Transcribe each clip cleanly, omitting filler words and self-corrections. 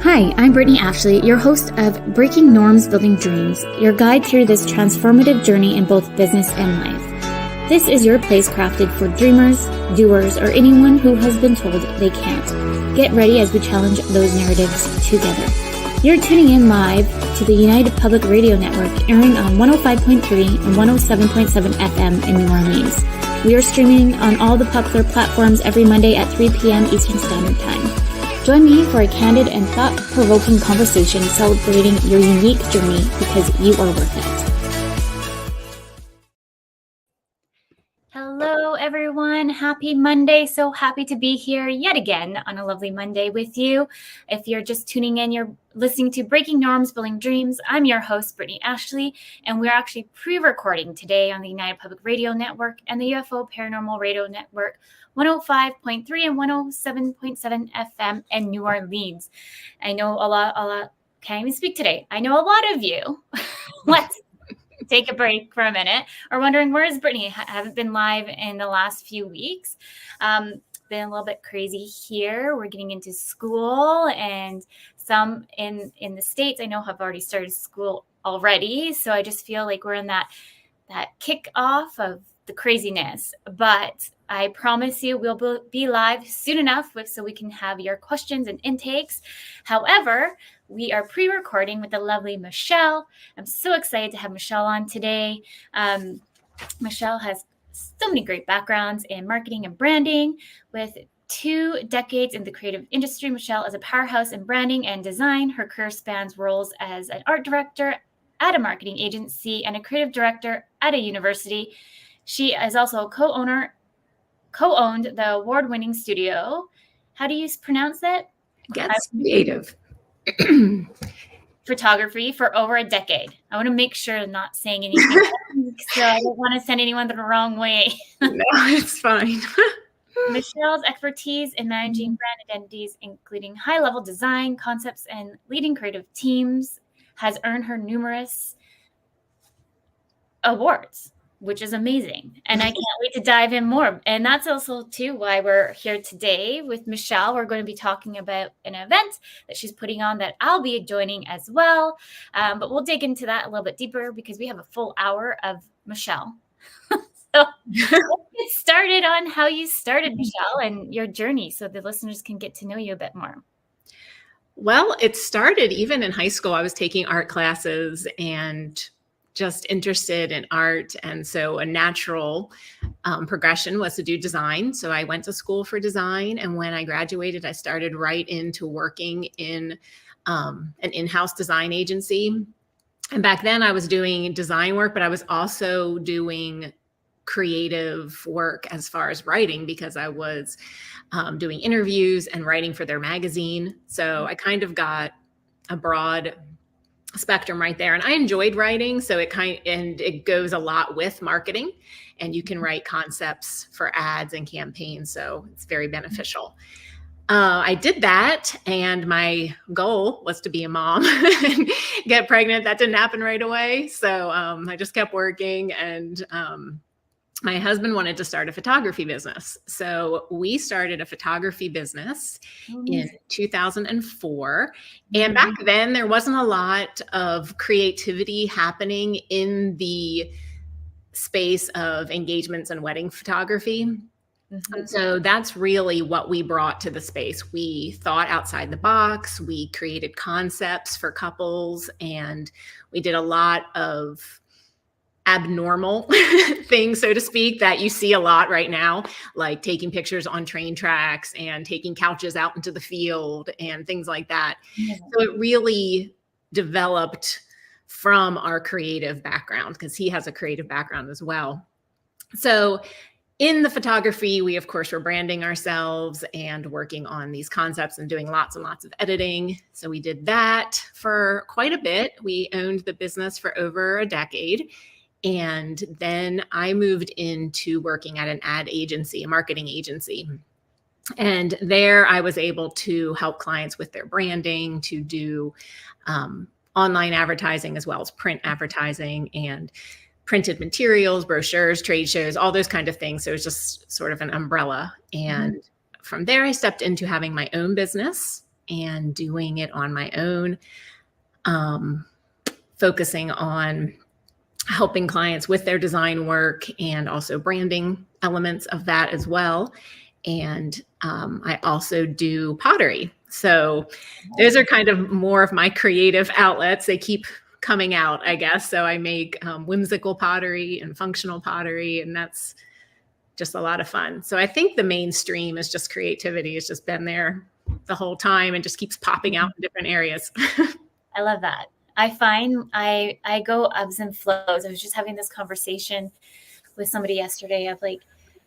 Hi, I'm Brittney Ashley, your host of Breaking Norms, Building Dreams, your guide through this transformative journey in both business and life. This is your place crafted for dreamers, doers, or anyone who has been told they can't. Get ready as we challenge those narratives together. You're tuning in live to the United Public Radio Network, airing on 105.3 and 107.7 FM in New Orleans. We are streaming on all the popular platforms every Monday at 3 p.m. Eastern Standard Time. Join me for a candid and thought-provoking conversation celebrating your unique journey because you are worth it. Hello, everyone. Happy Monday. So happy to be here yet again on a lovely Monday with you. If you're just tuning in, you're listening to Breaking Norms, Building Dreams. I'm your host, Brittney Ashley, and we're actually pre-recording today on the United Public Radio Network and the UFO Paranormal Radio Network, 105.3 and 107.7 FM in New Orleans. I know a lot, can't even speak today. I know a lot of you. Let's take a break for a minute are wondering, where is Brittney? Haven't been live in the last few weeks. Been a little bit crazy here. We're getting into school, and some in the States I know have already started school already. So I just feel like we're in that kickoff of the craziness, but I promise you we'll be live soon enough so we can have your questions and intakes. However, we are pre-recording with the lovely Michelle. I'm so excited to have Michelle on today. Michelle has so many great backgrounds in marketing and branding. With 2 decades in the creative industry, Michelle is a powerhouse in branding and design. Her career spans roles as an art director at a marketing agency and a creative director at a university. She is also a co-owned the award-winning studio. How do you pronounce that? Getzcreative Photography for over a decade. I want to make sure I'm not saying anything, so I don't want to send anyone the wrong way. No, it's fine. Michelle's expertise in managing brand identities, including high-level design, concepts, and leading creative teams, has earned her numerous awards, which is amazing. And I can't wait to dive in more. And that's also, too, why we're here today with Michelle. We're going to be talking about an event that she's putting on that I'll be joining as well. But we'll dig into that a little bit deeper because we have a full hour of Michelle. So let's get started on how you started, Michelle, and your journey so the listeners can get to know you a bit more. Well, it started even in high school. I was taking art classes and just interested in art. And so a natural progression was to do design. So I went to school for design. And when I graduated, I started right into working in an in-house design agency. And back then I was doing design work, but I was also doing creative work as far as writing because I was doing interviews and writing for their magazine. So I kind of got a broad spectrum right there. And I enjoyed writing. So it goes a lot with marketing, and you can write concepts for ads and campaigns. So it's very beneficial. I did that, and my goal was to be a mom and get pregnant. That didn't happen right away. So I just kept working, and my husband wanted to start a photography business. So we started a photography business in 2004. And back then there wasn't a lot of creativity happening in the space of engagements and wedding photography. Mm-hmm. So that's really what we brought to the space. We thought outside the box, we created concepts for couples, and we did a lot of abnormal things, so to speak, that you see a lot right now, like taking pictures on train tracks and taking couches out into the field and things like that. Yeah. So it really developed from our creative background because he has a creative background as well. So in the photography, we, of course, were branding ourselves and working on these concepts and doing lots and lots of editing. So we did that for quite a bit. We owned the business for over a decade. And then I moved into working at an ad agency, a marketing agency. And there I was able to help clients with their branding, to do online advertising as well as print advertising and printed materials, brochures, trade shows, all those kind of things. So it was just sort of an umbrella. And from there, I stepped into having my own business. and doing it on my own, focusing on helping clients with their design work and also branding elements of that as well. And I also do pottery. So those are kind of more of my creative outlets. They keep coming out, I guess. So I make whimsical pottery and functional pottery, and that's just a lot of fun. So I think the mainstream is just creativity. It's just been there the whole time and just keeps popping out in different areas. I love that. I find I go ebbs and flows. I was just having this conversation with somebody yesterday of like,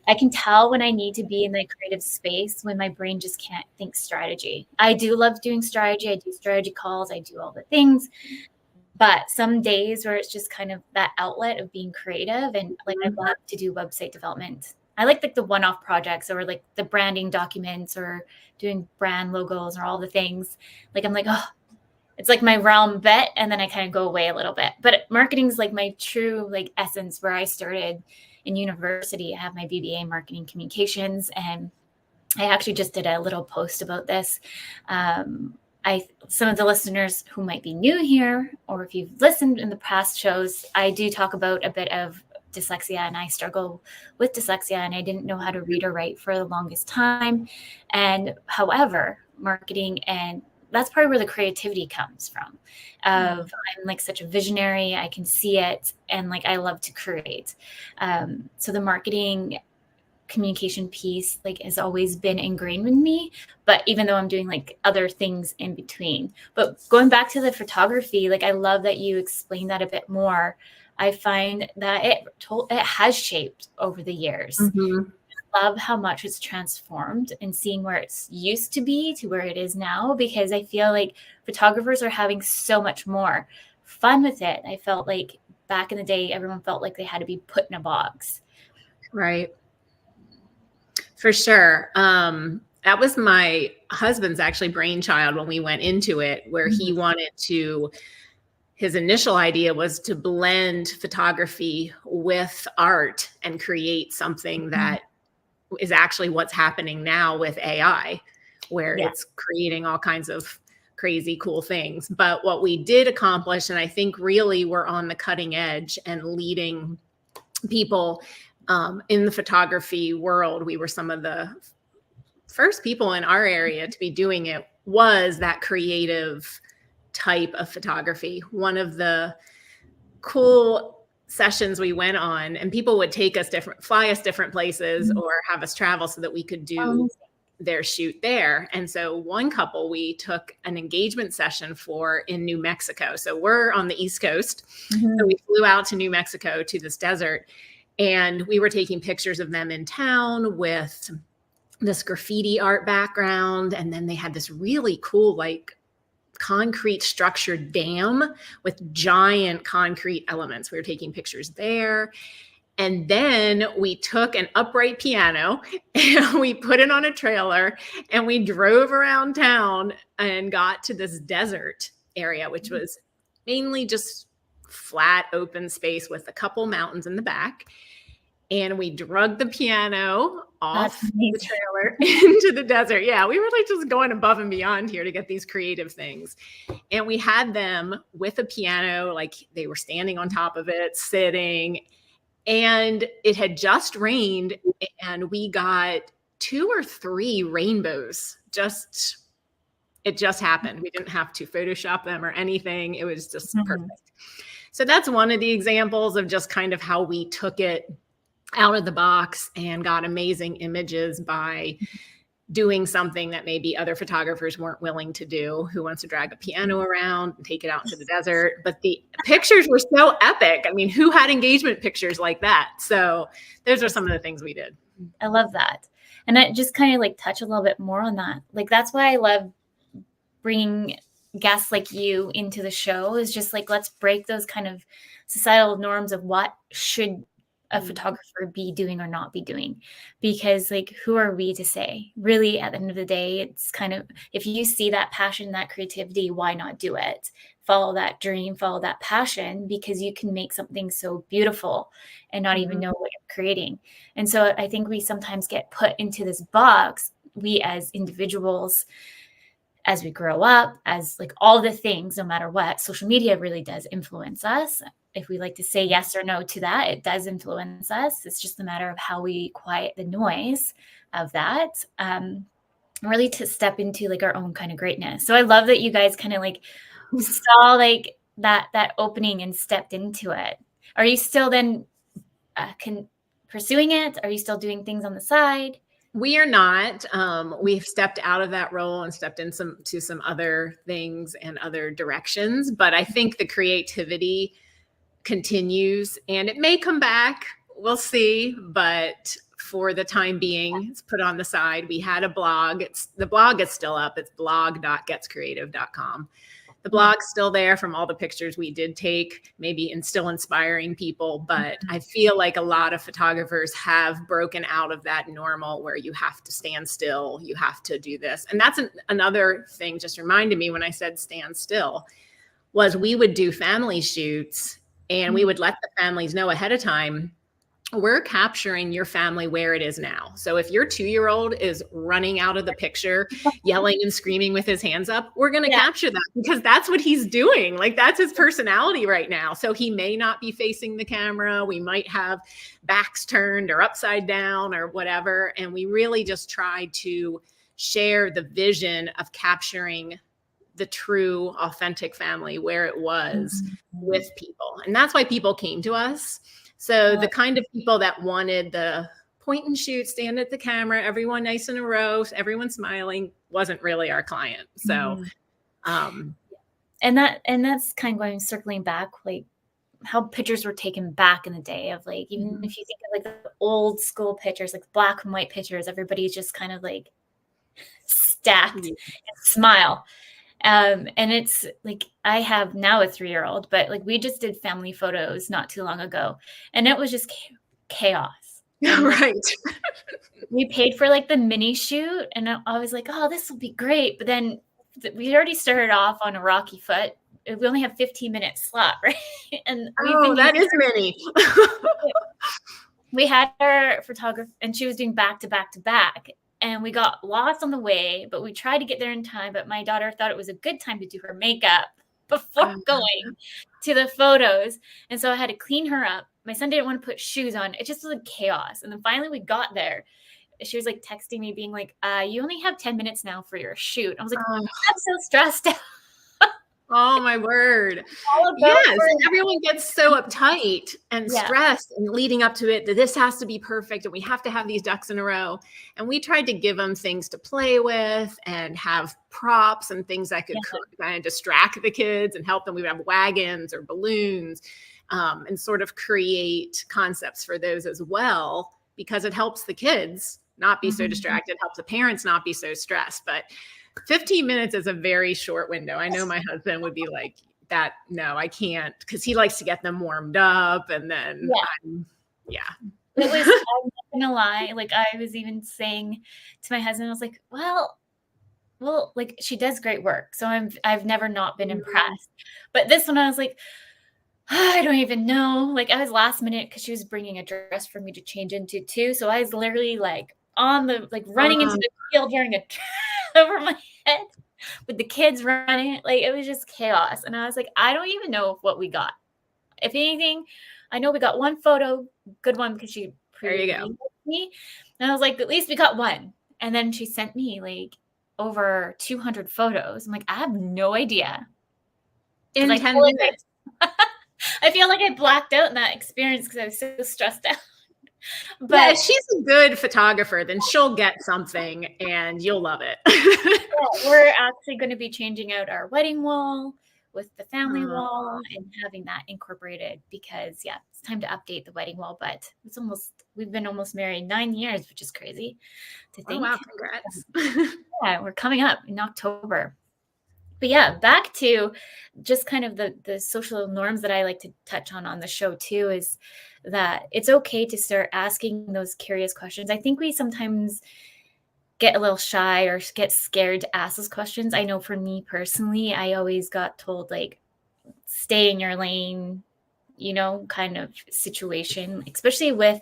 I can tell when I need to be in the creative space when my brain just can't think strategy. I do love doing strategy. I do strategy calls. I do all the things. But some days where it's just kind of that outlet of being creative, and like I love to do website development. I like the one-off projects or like the branding documents or doing brand logos or all the things. Like I'm like, oh, it's like my realm bit, and then I kind of go away a little bit. But marketing is like my true like essence where I started in university. I have my BBA marketing communications, and I actually just did a little post about this. Some of the listeners who might be new here, or if you've listened in the past shows, I do talk about a bit of dyslexia, and I struggle with dyslexia, and I didn't know how to read or write for the longest time. And however, marketing, and that's probably where the creativity comes from. I'm like such a visionary. I can see it, and like I love to create. So the marketing communication piece like has always been ingrained in me, but even though I'm doing like other things in between. But going back to the photography, like I love that you explained that a bit more. I find that it has shaped over the years. I love how much it's transformed and seeing where it's used to be to where it is now, because I feel like photographers are having so much more fun with it. I felt like back in the day, everyone felt like they had to be put in a box. Right. For sure. That was my husband's actually brainchild when we went into it, where he wanted to, his initial idea was to blend photography with art and create something that is actually what's happening now with AI, where it's creating all kinds of crazy cool things. But what we did accomplish, and I think really we're on the cutting edge and leading people in the photography world, we were some of the first people in our area to be doing it, was that creative type of photography. One of the cool sessions we went on, and people would fly us different places or have us travel so that we could do their shoot there. And so one couple we took an engagement session for in New Mexico. So we're on the East Coast. So we flew out to New Mexico to this desert, and we were taking pictures of them in town with this graffiti art background. And then they had this really cool, like concrete structured dam with giant concrete elements. We were taking pictures there. And then we took an upright piano and we put it on a trailer and we drove around town and got to this desert area, which was mainly just flat open space with a couple mountains in the back. And we drug the piano off the trailer into the desert. Yeah, we were like just going above and beyond here to get these creative things. And we had them with a piano, like they were standing on top of it, sitting. And it had just rained, and we got 2 or 3 rainbows. It just happened. We didn't have to Photoshop them or anything. It was just perfect. So that's one of the examples of just kind of how we took it out of the box and got amazing images by doing something that maybe other photographers weren't willing to do. Who wants to drag a piano around and take it out into the desert? But the pictures were so epic. I mean, who had engagement pictures like that? So those are some of the things we did. I love that. And I just kind of like touch a little bit more on that. Like, that's why I love bringing guests like you into the show, is just like, let's break those kind of societal norms of what should a photographer be doing or not be doing, because like, who are we to say? Really, at the end of the day, it's kind of, if you see that passion, that creativity, why not do it? Follow that dream, follow that passion, because you can make something so beautiful and not even know what you're creating. And so I think we sometimes get put into this box, we as individuals, as we grow up, as like all the things, no matter what, social media really does influence us. If we like to say yes or no to that, it does influence us. It's just a matter of how we quiet the noise of that. Really to step into like our own kind of greatness. So I love that you guys kind of like saw like that opening and stepped into it. Are you still then pursuing it? Are you still doing things on the side? We are not. We've stepped out of that role and stepped into some other things and other directions. But I think the creativity continues, and it may come back. We'll see. But for the time being, it's put on the side. We had a blog. The blog is still up. It's blog.getzcreative.com. The blog's still there from all the pictures we did take, maybe and still inspiring people. But I feel like a lot of photographers have broken out of that normal where you have to stand still, you have to do this. And that's another thing just reminded me when I said stand still, was we would do family shoots and we would let the families know ahead of time, we're capturing your family where it is now. So if your 2-year-old is running out of the picture, yelling and screaming with his hands up, we're going to capture that because that's what he's doing. Like that's his personality right now. So he may not be facing the camera. We might have backs turned or upside down or whatever. And we really just try to share the vision of capturing the true, authentic family where it was with people. And that's why people came to us. So the kind of people that wanted the point and shoot, stand at the camera, everyone nice in a row, everyone smiling, wasn't really our client. So, and that's kind of going circling back, like how pictures were taken back in the day of like, even if you think of like the old school pictures, like black and white pictures, everybody's just kind of like stacked and smile. And it's like, I have now a 3-year-old, but like we just did family photos not too long ago and it was just chaos. Right. We paid for like the mini shoot and I was like, oh, this will be great. But then we already started off on a rocky foot. We only have 15 minutes slot, right? And that is many. We had our photographer and she was doing back to back to back. And we got lost on the way, but we tried to get there in time. But my daughter thought it was a good time to do her makeup before going to the photos. And so I had to clean her up. My son didn't want to put shoes on. It just was like chaos. And then finally we got there. She was like texting me being like, you only have 10 minutes now for your shoot. I was like, I'm so stressed out. Oh my word. Yes. And everyone gets so uptight and stressed and leading up to it that this has to be perfect and we have to have these ducks in a row. And we tried to give them things to play with and have props and things that could kind of distract the kids and help them. We would have wagons or balloons and sort of create concepts for those as well, because it helps the kids not be so distracted, helps the parents not be so stressed. But 15 minutes is a very short window. I know my husband would be like that. No, I can't, because he likes to get them warmed up. And then, It was, I'm not gonna lie. Like I was even saying to my husband, I was like, well, like she does great work. So I've never not been impressed. But this one I was like, I don't even know. Like I was last minute because she was bringing a dress for me to change into too. So I was literally like on the, like running into the field wearing a over my head with the kids running. Like it was just chaos. And I was like, I don't even know what we got. If anything, I know we got one photo, good one, because she previewed me. And I was like, at least we got one. And then she sent me like over 200 photos. I'm like, I have no idea. In 10 minutes. I feel like I blacked out in that experience because I was so stressed out. But if she's a good photographer, then she'll get something and you'll love it. We're actually going to be changing out our wedding wall with the family wall and having that incorporated because it's time to update the wedding wall. But we've been almost married 9 years, which is crazy to think. Oh, wow, congrats. We're coming up in October. But back to just kind of the social norms that I like to touch on the show too, is that it's okay to start asking those curious questions. I think we sometimes get a little shy or get scared to ask those questions. I know for me personally, I always got told like, stay in your lane, kind of situation, especially with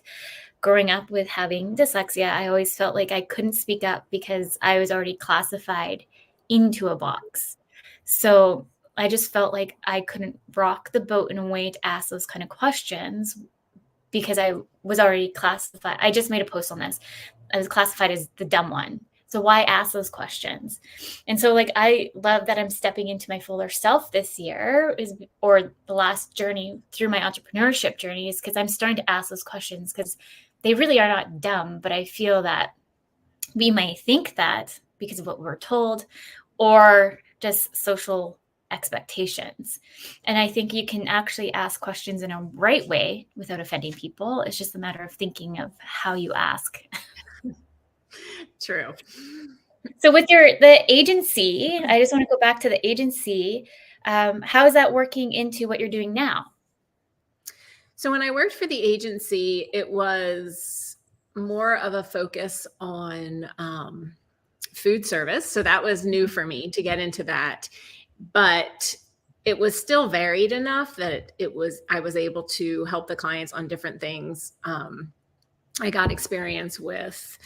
growing up with having dyslexia. I always felt like I couldn't speak up because I was already classified into a box. So I just felt like I couldn't rock the boat in a way to ask those kind of questions because I was already classified. I just made a post on this. I was classified as the dumb one. So why ask those questions? And so like, I love that I'm stepping into my fuller self this year or the last journey through my entrepreneurship journey is because I'm starting to ask those questions because they really are not dumb, but I feel that we may think that because of what we're told or just social expectations. And I think you can actually ask questions in a right way without offending people. It's just a matter of thinking of how you ask. True. So with the agency, I just want to go back to the agency. How is that working into what you're doing now? So when I worked for the agency, it was more of a focus on food service. So that was new for me to get into that. But it was still varied enough that I was able to help the clients on different things. I got experience with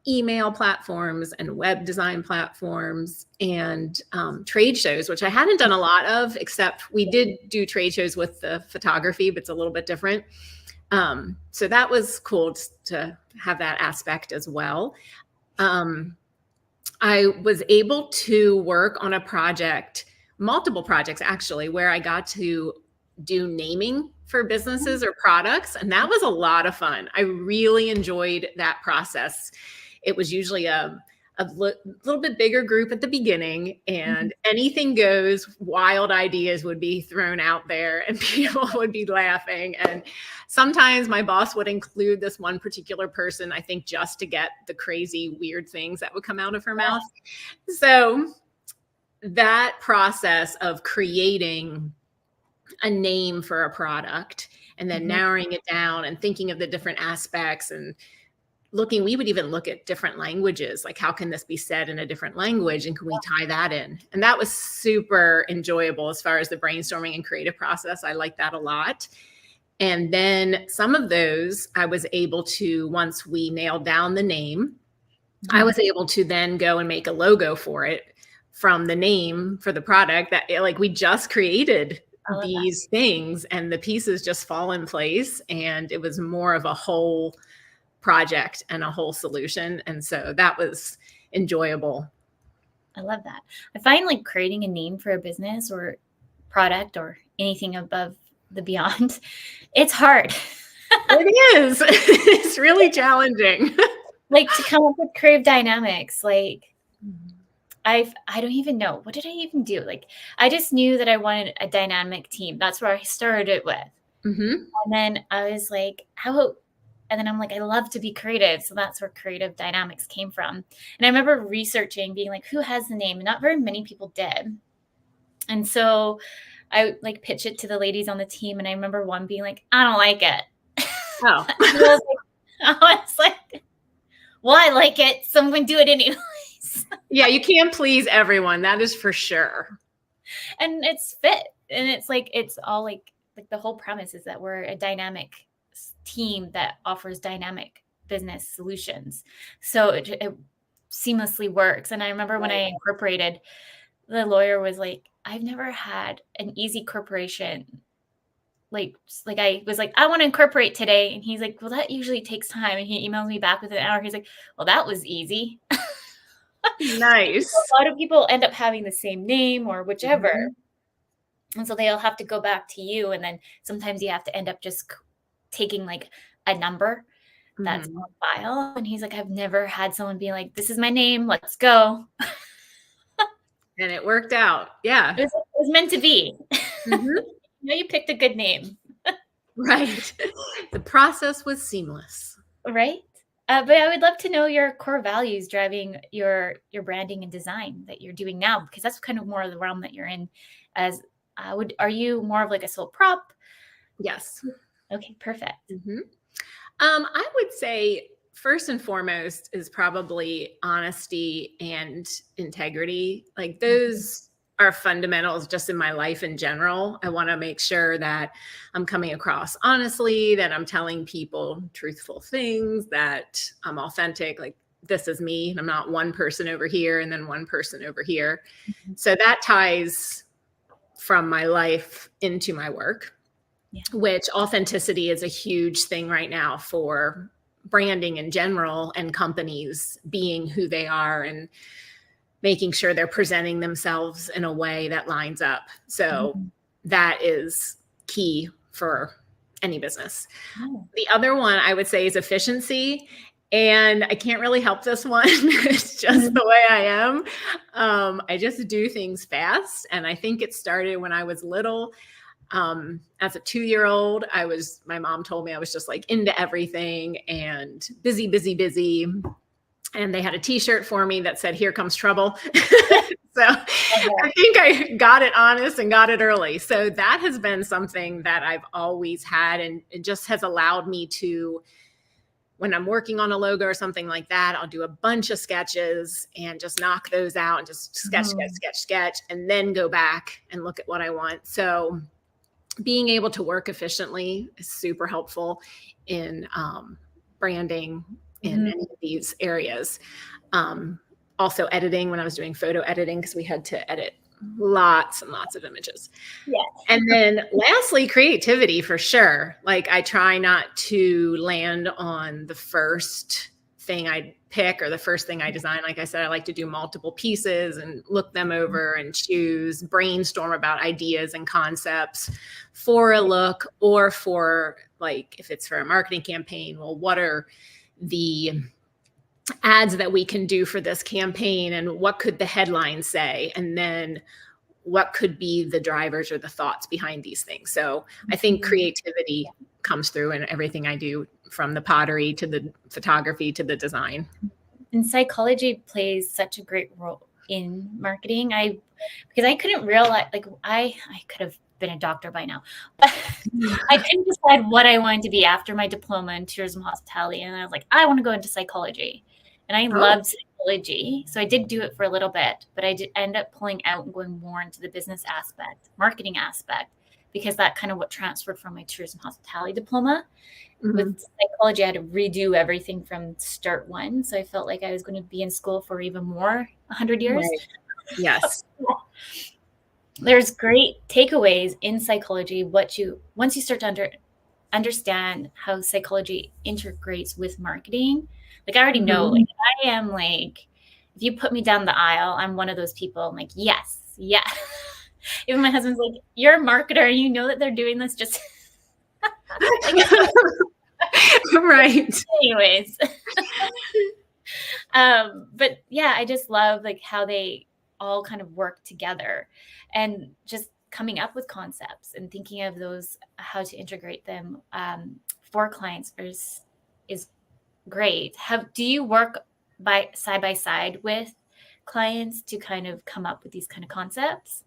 email platforms and web design platforms and trade shows, which I hadn't done a lot of, except we did do trade shows with the photography, but it's a little bit different. So that was cool to have that aspect as well. I was able to work on a project, multiple projects actually, where I got to do naming for businesses or products. And that was a lot of fun. I really enjoyed that process. It was usually a little bit bigger group at the beginning, and anything goes, wild ideas would be thrown out there and people would be laughing. And sometimes my boss would include this one particular person, I think, just to get the crazy, weird things that would come out of her mouth. So that process of creating a name for a product and then narrowing it down and thinking of the different aspects and we would even look at different languages, like how can this be said in a different language and can we tie that in? And that was super enjoyable as far as the brainstorming and creative process. I like that a lot. And then some of those I was able to, once we nailed down the name, I was able to then go and make a logo for it from the name for the product that like we just created these things and the pieces just fall in place. And it was more of a whole project and a whole solution. And so that was enjoyable. I love that. I find like creating a name for a business or product or anything above the beyond, it's hard. It is. It's really challenging. Like to come up with creative dynamics. Like I don't even know. What did I even do? Like I just knew that I wanted a dynamic team. That's where I started it with. And then I was like, and then I'm like, I love to be creative. So that's where creative dynamics came from. And I remember researching, being like, who has the name? And not very many people did. And so I like pitch it to the ladies on the team. And I remember one being like, I don't like it. Oh. I was like, well, I like it. So I'm going to do it anyways. Yeah, you can't please everyone. That is for sure. And it's fit. And it's like, it's all like the whole premise is that we're a dynamic team that offers dynamic business solutions. So it seamlessly works. And I remember when I incorporated, the lawyer was like, I've never had an easy corporation. Like I was like, I want to incorporate today. And he's like, well, that usually takes time. And he emails me back within an hour. He's like, well, that was easy. Nice. A lot of people end up having the same name or whichever. And so they'll have to go back to you. And then sometimes you have to end up just taking like a number that's on file. And he's like, I've never had someone be like, this is my name. Let's go. And it worked out. Yeah. It was meant to be. You picked a good name. Right. The process was seamless. Right. But I would love to know your core values driving your branding and design that you're doing now, because that's kind of more of the realm that you're in. Are you more of like a sole prop? Yes. Okay, perfect. I would say first and foremost is probably honesty and integrity. Like those are fundamentals just in my life in general. I want to make sure that I'm coming across honestly, that I'm telling people truthful things, that I'm authentic. Like this is me. I'm not one person over here and then one person over here. Mm-hmm. So that ties from my life into my work, which authenticity is a huge thing right now for branding in general and companies being who they are and making sure they're presenting themselves in a way that lines up. So that is key for any business. The other one I would say is efficiency. And I can't really help this one. It's just the way I am. I just do things fast. And I think it started when I was little. As a 2-year-old, my mom told me I was just like into everything and busy, busy, busy. And they had a t-shirt for me that said, "Here comes trouble." So I think I got it honest and got it early. So that has been something that I've always had. And it just has allowed me to, when I'm working on a logo or something like that, I'll do a bunch of sketches and just knock those out and just sketch, and then go back and look at what I want. So being able to work efficiently is super helpful in branding in any of these areas. Also editing, when I was doing photo editing, because we had to edit lots and lots of images. Yeah. And then lastly, creativity for sure. Like I try not to land on the first thing I pick or the first thing I design. Like I said, I like to do multiple pieces and look them over and choose, brainstorm about ideas and concepts for a look, or for like, if it's for a marketing campaign, well, what are the ads that we can do for this campaign, and what could the headline say, and then what could be the drivers or the thoughts behind these things. So I think creativity comes through in everything I do, from the pottery to the photography to the design. And psychology plays such a great role in marketing. Because I couldn't realize, like I could have been a doctor by now, but I couldn't decide what I wanted to be after my diploma in tourism hospitality. And I was like, I want to go into psychology. And I loved psychology. So I did do it for a little bit, but I did end up pulling out and going more into the business aspect, marketing aspect, because that kind of what transferred from my tourism hospitality diploma. With psychology, I had to redo everything from start one. So I felt like I was going to be in school for even more 100 years. Right. Yes. There's great takeaways in psychology. Once you start to understand how psychology integrates with marketing, like I already know, like I am like, if you put me down the aisle, I'm one of those people. I'm like, yes, yeah. Even my husband's like, you're a marketer, and you know that they're doing this just. Right. Anyways. But yeah, I just love like how they all kind of work together, and just coming up with concepts and thinking of those, how to integrate them for clients is great. Do you work side by side with clients to kind of come up with these kind of concepts?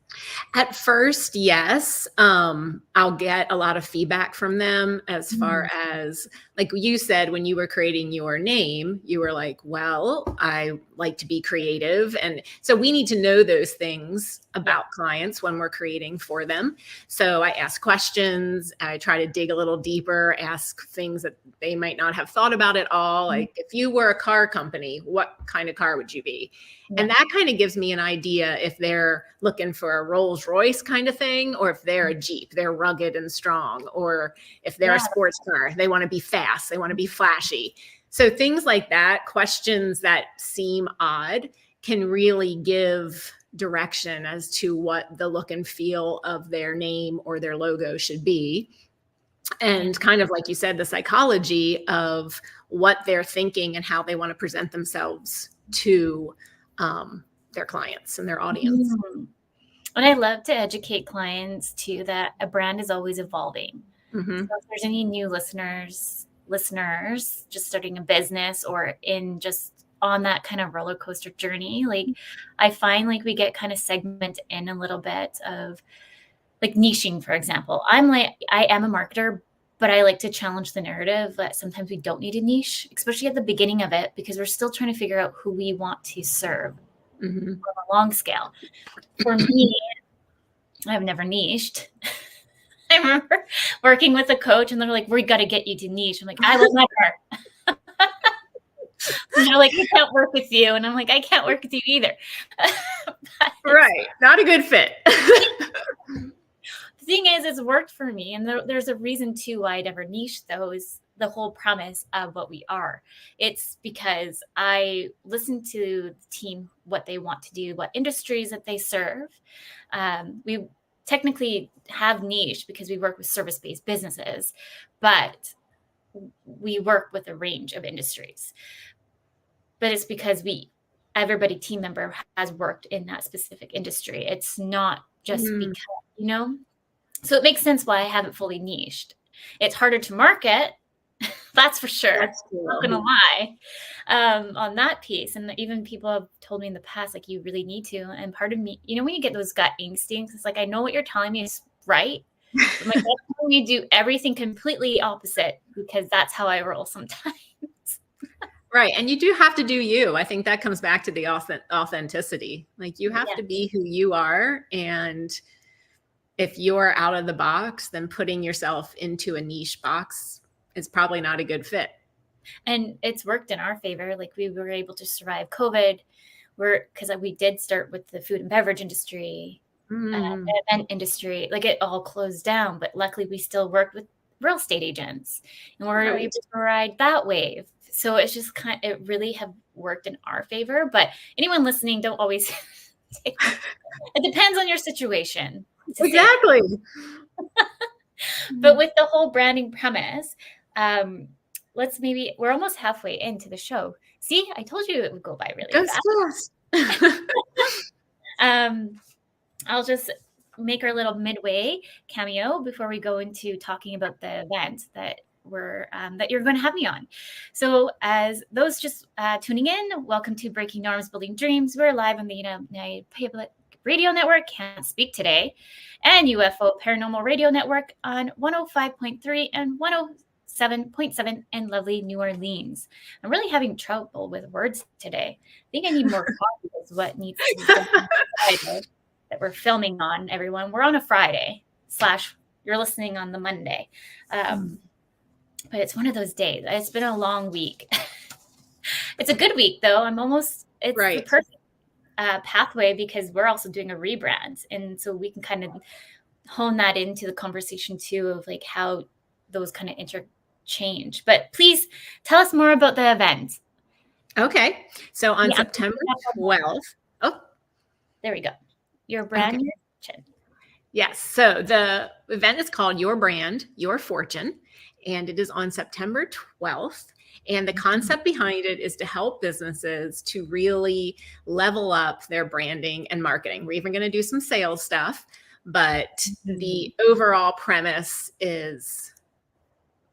At first, yes. I'll get a lot of feedback from them as far as, like you said, when you were creating your name, you were like, well, I like to be creative. And so we need to know those things about clients when we're creating for them. So I ask questions. I try to dig a little deeper, ask things that they might not have thought about at all. Like, if you were a car company, what kind of car would you be? And that kind of gives me an idea if they're looking for a Rolls Royce kind of thing, or if they're a Jeep, they're rugged and strong, or if they're a sports car, they want to be fast, they want to be flashy. So things like that, questions that seem odd, can really give direction as to what the look and feel of their name or their logo should be. And kind of like you said, the psychology of what they're thinking and how they want to present themselves to their clients and their audience. And I love to educate clients too, that a brand is always evolving. So if there's any new listeners just starting a business or in just on that kind of roller coaster journey, like I find like we get kind of segmented in a little bit of like niching, for example. I am a marketer, but I like to challenge the narrative that sometimes we don't need a niche, especially at the beginning of it, because we're still trying to figure out who we want to serve on a long scale. For me, I've never niched. I remember working with a coach and they're like, we got to get you to niche. I'm like, I will never. And they're like, I can't work with you. And I'm like, I can't work with you either. Right. Not a good fit. The thing is, it's worked for me. And there's a reason too why I never niched those. The whole premise of what we are. It's because I listen to the team, what they want to do, what industries that they serve. We technically have niche because we work with service-based businesses, but we work with a range of industries. But it's because everybody team member has worked in that specific industry. It's not just because, so it makes sense why I haven't fully niched. It's harder to market. That's for sure. That's cool. I'm not gonna lie on that piece. And even people have told me in the past, like, you really need to. And part of me, when you get those gut instincts, it's like, I know what you're telling me is right. But my gut telling me to do everything completely opposite, because that's how I roll sometimes. Right. And you do have to do you. I think that comes back to the authenticity. Like, you have to be who you are. And if you're out of the box, then putting yourself into a niche box is probably not a good fit. And it's worked in our favor. Like, we were able to survive COVID because we did start with the food and beverage industry, the event industry, like it all closed down, but luckily we still worked with real estate agents and we're able to ride that wave. So it's just it really have worked in our favor. But anyone listening, don't always take it depends on your situation. Exactly. But with the whole branding premise, we're almost halfway into the show. See, I told you it would go by really fast. I'll just make our little midway cameo before we go into talking about the event that that you're going to have me on. So as those just tuning in, welcome to Breaking Norms, Building Dreams. We're live on the United Public Radio Network, Can't Speak Today, and UFO Paranormal Radio Network on 105.3 and 107.7 in lovely New Orleans. I'm really having trouble with words today. I think I need more coffee is what needs to be done on Friday that we're filming on, everyone. We're on a Friday / you're listening on the Monday. But it's one of those days. It's been a long week. It's a good week, though. It's the perfect pathway because we're also doing a rebrand. And so we can kind of hone that into the conversation, too, of like how those kind of interchange. But please tell us more about the event. Okay. So on September 12th. Oh, there we go. Your brand, your fortune. Yes. So the event is called Your Brand, Your Fortune. And it is on September 12th. And the concept behind it is to help businesses to really level up their branding and marketing. We're even going to do some sales stuff, but the overall premise is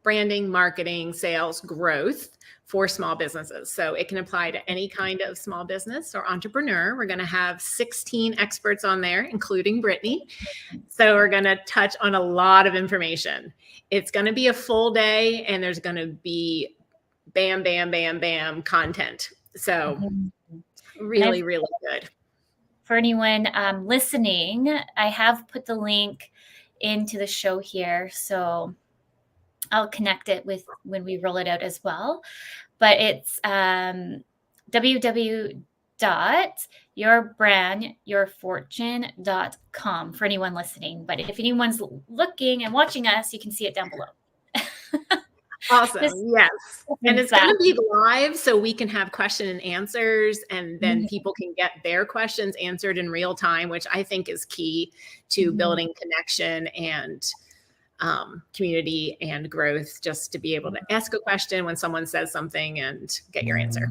branding, marketing, sales, growth for small businesses. So it can apply to any kind of small business or entrepreneur. We're going to have 16 experts on there, including Brittney. So we're going to touch on a lot of information. It's going to be a full day and there's going to be bam, bam, bam, bam content. So really, really good. For anyone listening, I have put the link into the show here. So I'll connect it with when we roll it out as well. But it's www.yourbrandyourfortune.com for anyone listening. But if anyone's looking and watching us, you can see it down below. Awesome. Yes. And it's going to be live so we can have question and answers, and then people can get their questions answered in real time, which I think is key to building connection and community and growth, just to be able to ask a question when someone says something and get your answer.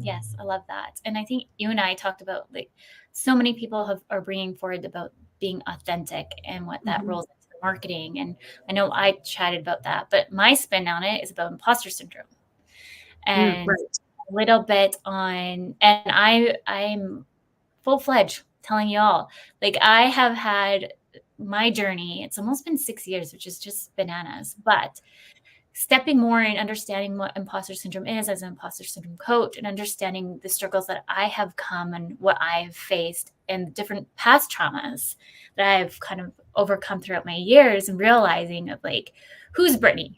Yes, I love that. And I think you and I talked about, like, so many people are bringing forward about being authentic and what that rolls into the marketing. And I know I chatted about that, but my spin on it is about imposter syndrome and a little bit on, and I'm full-fledged telling you all, like, I have had my journey, it's almost been 6 years, which is just bananas, but stepping more and understanding what imposter syndrome is as an imposter syndrome coach, and understanding the struggles that I have come and what I've faced and different past traumas that I've kind of overcome throughout my years, and realizing of, like, who's Brittney?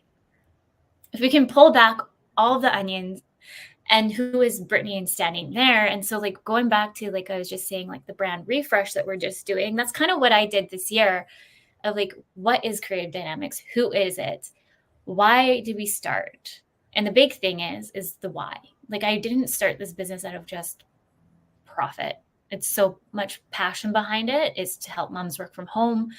If we can pull back all of the onions and who is Brittney and standing there. And so like going back to, like I was just saying, like the brand refresh that we're just doing, that's kind of what I did this year of like, what is Creative Dynamics? Who is it? Why did we start? And the big thing is the why. Like I didn't start this business out of just profit. It's so much passion behind it. It's to help moms work from home.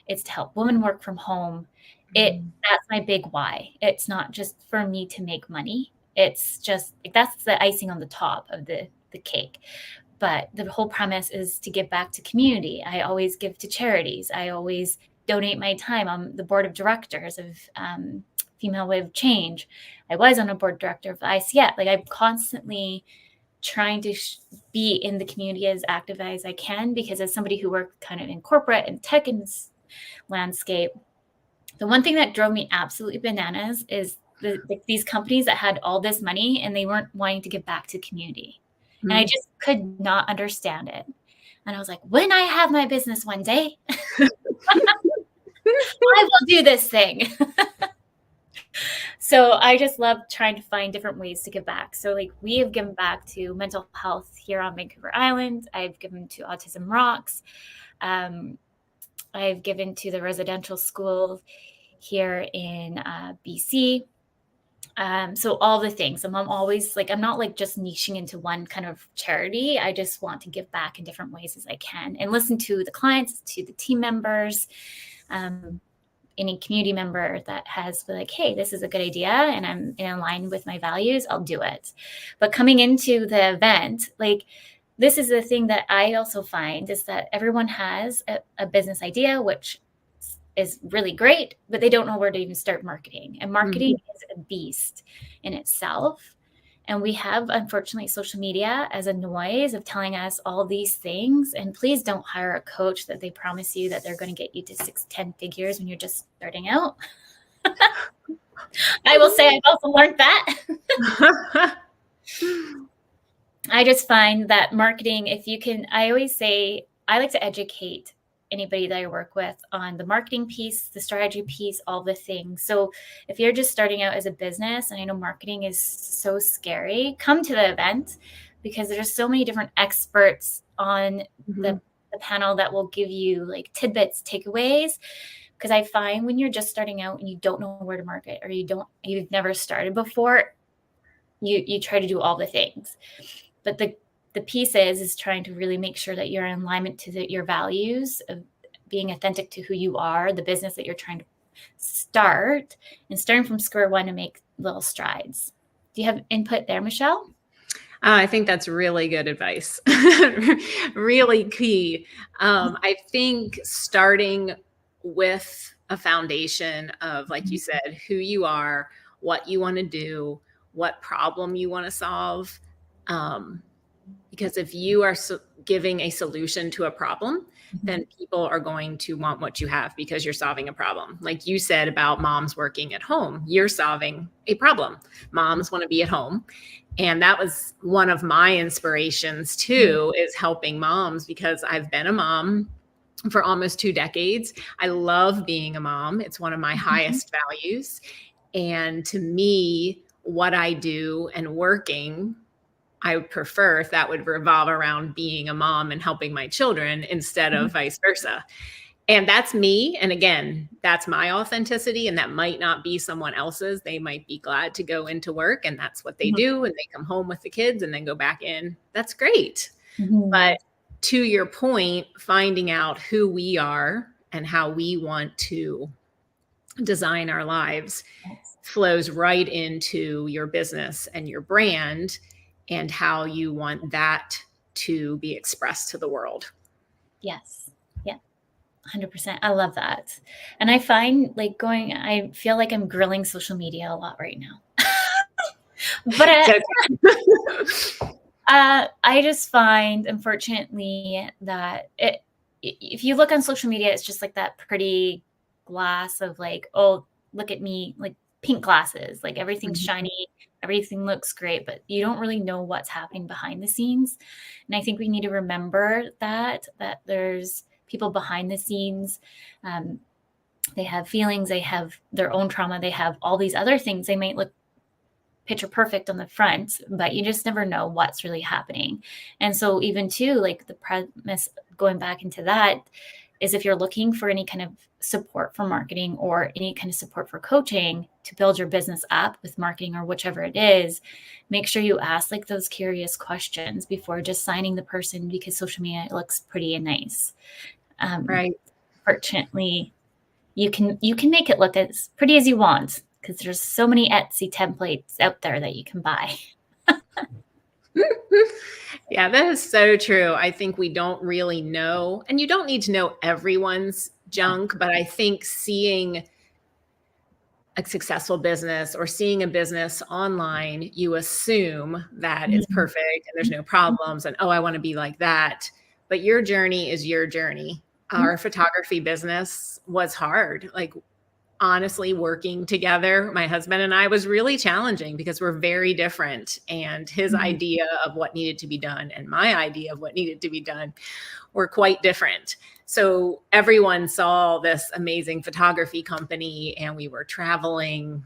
It's to help women work from home. That's my big why. It's not just for me to make money. It's just like, that's the icing on the top of the cake. But the whole premise is to give back to community. I always give to charities. I always donate my time. I'm the board of directors of Female Wave of Change. I was on a board director of ICF. Like I'm constantly trying to be in the community as active as I can, because as somebody who worked kind of in corporate and tech and landscape, the one thing that drove me absolutely bananas is these companies that had all this money and they weren't wanting to give back to community. And I just could not understand it. And I was like, when I have my business one day, I will do this thing. So I just love trying to find different ways to give back. So like we have given back to mental health here on Vancouver Island. I've given to Autism Rocks. I've given to the residential school here in BC. So all the things. I'm always like, I'm not like just niching into one kind of charity. I just want to give back in different ways as I can and listen to the clients, to the team members, any community member that has been like, hey, this is a good idea and I'm in line with my values, I'll do it. But coming into the event, like this is the thing that I also find is that everyone has a business idea, which is really great, but they don't know where to even start marketing. And marketing is a beast in itself. And we have, unfortunately, social media as a noise of telling us all these things. And please don't hire a coach that they promise you that they're going to get you to 6-10 figures when you're just starting out. I will say I've also learned that. I just find that marketing, if you can, I always say, I like to educate anybody that I work with on the marketing piece, the strategy piece, all the things. So if you're just starting out as a business, and I know marketing is so scary, come to the event because there's so many different experts on the panel that will give you like tidbits, takeaways. Because I find when you're just starting out and you don't know where to market, or you've never started before, you try to do all the things. But the piece is trying to really make sure that you're in alignment to your values of being authentic to who you are, the business that you're trying to start, and starting from square one to make little strides. Do you have input there, Michelle? I think that's really good advice. Really key. I think starting with a foundation of, like you said, who you are, what you want to do, what problem you want to solve. Because if you are giving a solution to a problem, then people are going to want what you have because you're solving a problem. Like you said about moms working at home, you're solving a problem. Moms want to be at home. And that was one of my inspirations too, is helping moms, because I've been a mom for almost 2 decades. I love being a mom. It's one of my highest values. And to me, what I do and working, I would prefer if that would revolve around being a mom and helping my children instead of vice versa. And that's me. And again, that's my authenticity. And that might not be someone else's. They might be glad to go into work and that's what they do. And they come home with the kids and then go back in. That's great. But to your point, finding out who we are and how we want to design our lives flows right into your business and your brand and how you want that to be expressed to the world. Yes. Yeah. 100%. I love that. And I find like I feel like I'm grilling social media a lot right now. But I just find, unfortunately, that if you look on social media, it's just like that pretty glass of like, oh, look at me, like pink glasses, like everything's shiny, everything looks great, but you don't really know what's happening behind the scenes. And I think we need to remember that there's people behind the scenes. They have feelings, they have their own trauma, they have all these other things. They might look picture perfect on the front, but you just never know what's really happening. And so even too, like the premise going back into that is if you're looking for any kind of support for marketing or any kind of support for coaching to build your business up with marketing or whichever it is, make sure you ask like those curious questions before just signing the person, because social media looks pretty and nice. Right. Fortunately, you can make it look as pretty as you want, because there's so many Etsy templates out there that you can buy. Yeah, that is so true. I think we don't really know, and you don't need to know everyone's junk, but I think seeing a successful business or seeing a business online, you assume that it's perfect and there's no problems and, oh, I want to be like that. But your journey is your journey. Our photography business was hard. Like, honestly, working together, my husband and I, was really challenging because we're very different. And his idea of what needed to be done and my idea of what needed to be done were quite different. So everyone saw this amazing photography company, and we were traveling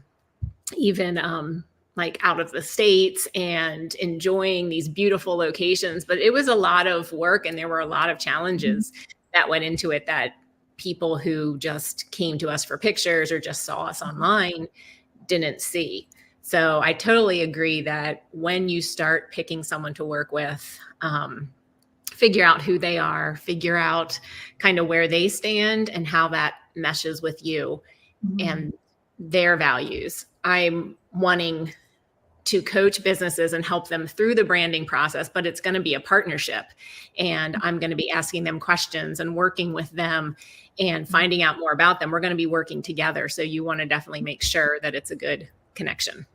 even like out of the States and enjoying these beautiful locations. But it was a lot of work, and there were a lot of challenges that went into it that people who just came to us for pictures or just saw us online didn't see. So I totally agree that when you start picking someone to work with, figure out who they are, figure out kind of where they stand and how that meshes with you and their values. I'm wanting to coach businesses and help them through the branding process, but it's going to be a partnership. And I'm going to be asking them questions and working with them and finding out more about them. We're going to be working together. So you want to definitely make sure that it's a good connection.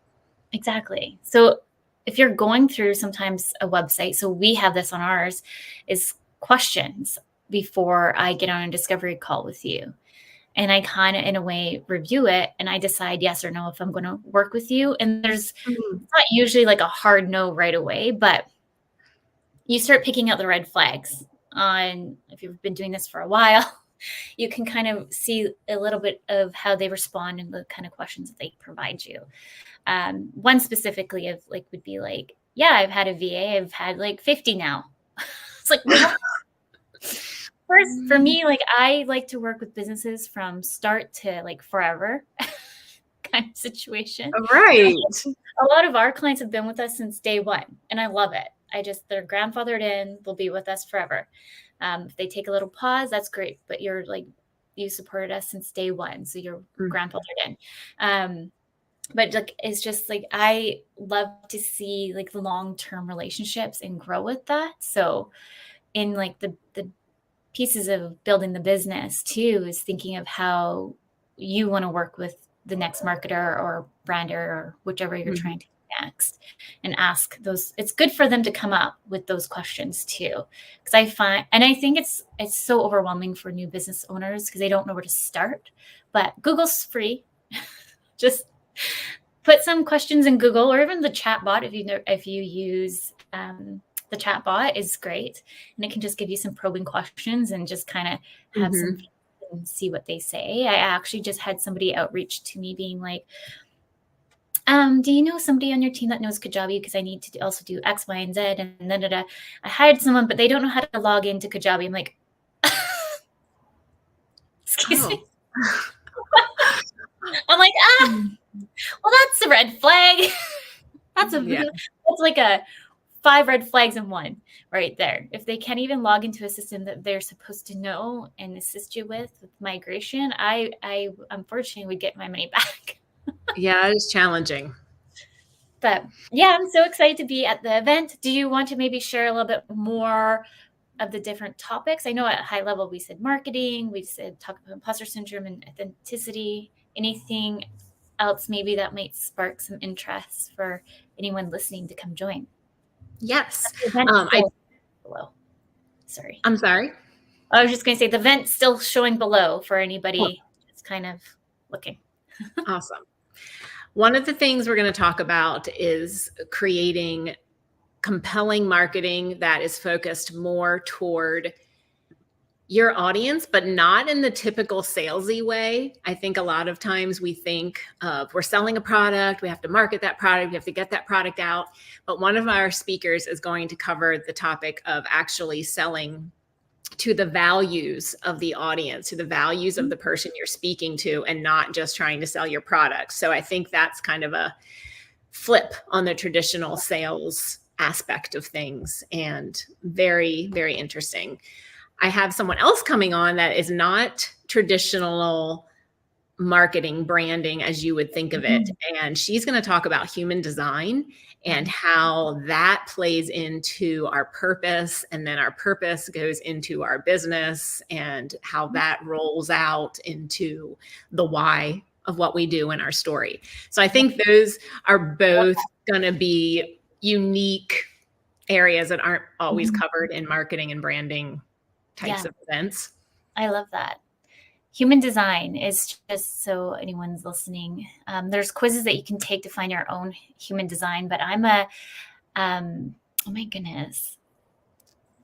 Exactly. So if you're going through sometimes a website, so we have this on ours, is questions before I get on a discovery call with you. And I kind of, in a way, review it, and I decide yes or no if I'm going to work with you. And there's not usually like a hard no right away, but you start picking out the red flags. If you've been doing this for a while, you can kind of see a little bit of how they respond and the kind of questions that they provide you. One specifically of like would be like, yeah, I've had a VA. I've had like 50 now. It's like, first, for me, like I like to work with businesses from start to like forever kind of situation. Right. A lot of our clients have been with us since day one, and I love it. They're grandfathered in, they'll be with us forever. If they take a little pause, that's great, but you supported us since day one, so you're grandfathered in. But like, it's just like, I love to see like the long-term relationships and grow with that. So in like the pieces of building the business too, is thinking of how you want to work with the next marketer or brander or whichever you're trying to do next, and ask those. It's good for them to come up with those questions too, because I think it's so overwhelming for new business owners because they don't know where to start. But Google's free. Just put some questions in Google, or even the chat bot if you use the chat bot is great, and it can just give you some probing questions and just kind of have some and see what they say. I actually just had somebody outreach to me being like, do you know somebody on your team that knows Kajabi? Because I need to also do X, Y, and Z. And then I hired someone, but they don't know how to log into Kajabi. I'm like, excuse me. I'm like, well, that's a red flag. That's like a 5 red flags in one right there. If they can't even log into a system that they're supposed to know and assist you with migration, I unfortunately would get my money back. Yeah, it's challenging. But yeah, I'm so excited to be at the event. Do you want to maybe share a little bit more of the different topics? I know at a high level we said marketing, we said talk about imposter syndrome and authenticity. Anything else maybe that might spark some interest for anyone listening to come join? Yes. Below. Sorry. I'm sorry. I was just going to say the event's still showing below for anybody that's kind of looking. Awesome. One of the things we're going to talk about is creating compelling marketing that is focused more toward your audience, but not in the typical salesy way. I think a lot of times we think of we're selling a product, we have to market that product, we have to get that product out. But one of our speakers is going to cover the topic of actually selling to the values of the audience, to the values of the person you're speaking to, and not just trying to sell your product. So I think that's kind of a flip on the traditional sales aspect of things, and very, very interesting. I have someone else coming on that is not traditional marketing branding as you would think of it. And she's going to talk about human design and how that plays into our purpose. And then our purpose goes into our business and how that rolls out into the why of what we do in our story. So I think those are both going to be unique areas that aren't always covered in marketing and branding types of events. I love that. Human design is just, so anyone's listening, there's quizzes that you can take to find your own human design, but I'm a, oh my goodness,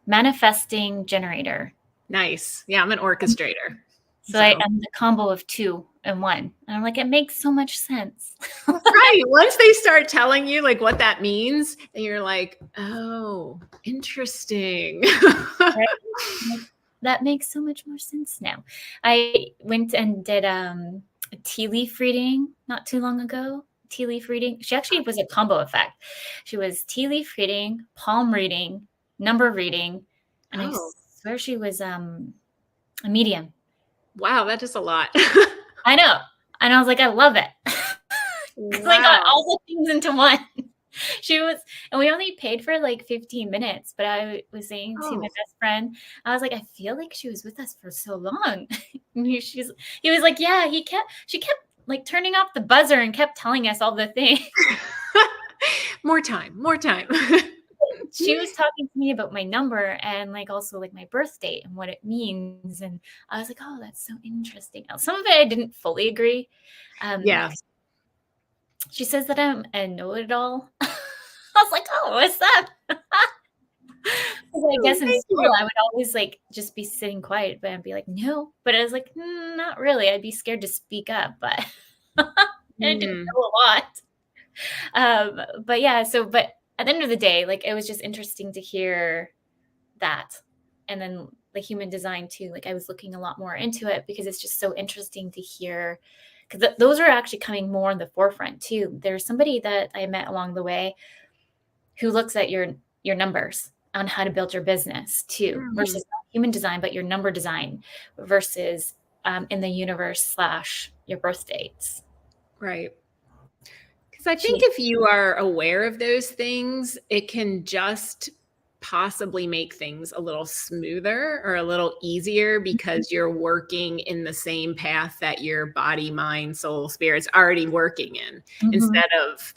manifesting generator. Nice. Yeah, I'm an orchestrator. So I'm the combo of 2 and 1. And I'm like, it makes so much sense. Right. Once they start telling you like what that means, and you're like, oh, interesting. Right? That makes so much more sense now. I went and did a tea leaf reading not too long ago. Tea leaf reading. She actually was a combo effect. She was tea leaf reading, palm reading, number reading, and I swear she was a medium. Wow, that is a lot. I know. And I was like, I love it. Because I got all the things into one. She was, and we only paid for like 15 minutes, but I was saying to my best friend, I was like, I feel like she was with us for so long. And he was like, yeah, she kept like turning off the buzzer and kept telling us all the things. More time. She was talking to me about my number and like also like my birth date and what it means. And I was like, oh, that's so interesting. Now, some of it I didn't fully agree. She says that I'm a know-it-all. I was like, oh, what's that? I guess in school I would always like just be sitting quiet, but I'd be like, no. But I was like, not really. I'd be scared to speak up, but I didn't know a lot. But yeah, but at the end of the day, like it was just interesting to hear that. And then the human design too. Like I was looking a lot more into it because it's just so interesting to hear, because those are actually coming more in the forefront too. There's somebody that I met along the way who looks at your numbers on how to build your business too, versus not human design, but your number design versus in the universe / your birth dates. Right. Because I think if you are aware of those things, it can just possibly make things a little smoother or a little easier because you're working in the same path that your body, mind, soul, spirit's already working in, instead of